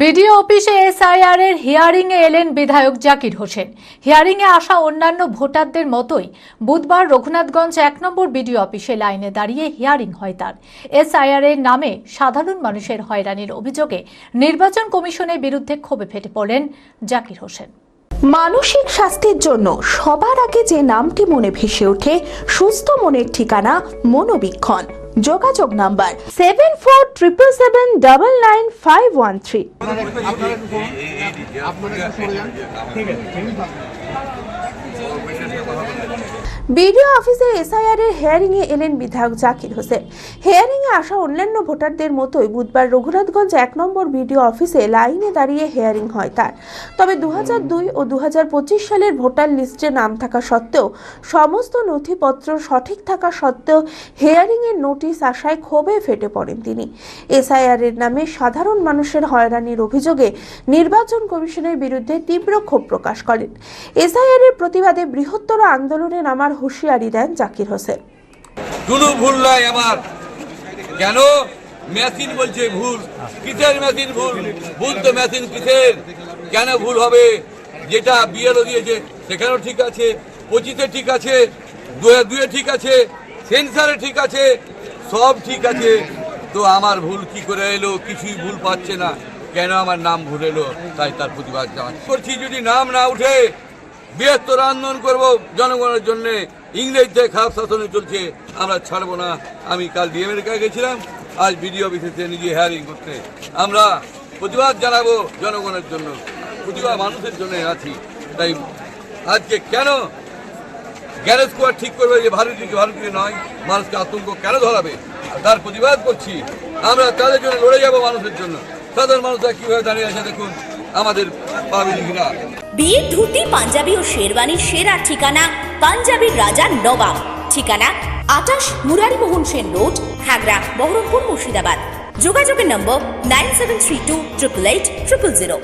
BDO অফিসে SIR এর hearing এ এলেন বিধায়ক জাকির হোসেন। হিয়ারিং এ আসা অন্যান্য ভোটারদের মতোই বুধবার রঘুনাথগঞ্জ ১ নম্বর বিডিও অফিসে লাইনে দাঁড়িয়ে হিয়ারিং হয় তার। এসআইআর এর নামে সাধারণ মানুষের হয়রানির অভিযোগে নির্বাচন কমিশনের বিরুদ্ধে ক্ষোভে ফেটে পড়েন জাকির হোসেন। মানসিক স্বাস্থ্যের জন্য সবার আগে যে নামটি মনে ভেসে ওঠে সুস্থ মনের ঠিকানা মনোবীক্ষণ। যোগাযোগ নাম্বার 7477799513। বিডিও অফিসে এসআইআর এর হিয়ারিং এ এলেন বিধায়ক জাকির হোসেন। হিয়ারিং এ আসা অন্যান্য ভোটারদের মতোই বুধবার রঘুনাথগঞ্জ ১ নম্বর বিডিও অফিসে লাইনে দাঁড়িয়ে হিয়ারিং হয় তার। তবে ২০০২ ও ২০২৫ সালের ভোটার লিস্টে নাম থাকা সত্ত্বেও সমস্ত নথিপত্র সঠিক থাকা সত্ত্বেও হিয়ারিং এর নোটিশ আসায় ক্ষোভে ফেটে পড়েন তিনি। এসআইআর এর নামে সাধারণ মানুষের হয়রানির অভিযোগে নির্বাচন কমিশনের বিরুদ্ধে তীব্র ক্ষোভ প্রকাশ করেন। এসআইআর এর প্রতিবাদে বৃহত্তর আন্দোলনে নামার হুঁশিয়ারি দেন জাকির হোসেন। কোনো ভুল নাই আমার, কেন মেশিন বলছে ভুল? কিসের মেশিন ভুল? ভুল তো মেশিন কিসের? কেন ভুল হবে? যেটা বিএলও দিয়েছে সেখানেও ঠিক আছে, 25-এ ঠিক আছে, 2002-এ ঠিক আছে, সেন্সারে ঠিক আছে, সব ঠিক আছে। তো আমার ভুল কি করে এলো? কিছুই ভুল পাচ্ছে না, কেন আমার নাম ভুল এলো? তাই তার প্রতিবাদ করছি। যদি নাম না উঠে বৃহত্তর আন্দোলন করব জনগণের জন্য। ইংরেজদের খারাপ শাসনে চলছে, আমরা ছাড়বো না। আমি কাল ডিএমের কাছে গেছিলাম, আজ বিডিও অফিসে নিজে হেয়ারিং করতে। আমরা প্রতিবাদ জানাবো জনগণের জন্য, প্রতিবাদ মানুষের জন্য আছি। তাই আজকে কেন গ্যারেজ কোয়ার ঠিক করবে যে ভারতীয় নয়, মানুষকে আতঙ্ক কেন ধরাবে? তার প্রতিবাদ করছি। আমরা তাদের জন্য লড়ে যাব, মানুষের জন্য। সাধারণ মানুষরা কিভাবে দাঁড়িয়ে আছে দেখুন, আমাদের পাবলিকরা। বিয়ের ধুতি, পাঞ্জাবি ও শেরওয়ানির সেরা ঠিকানা পাঞ্জাবির রাজা নবাব। ঠিকানা ২৮ মুরারিমোহন সেন রোড, খাগড়া, বহরমপুর, মুর্শিদাবাদ। যোগাযোগের নম্বর 9732880000।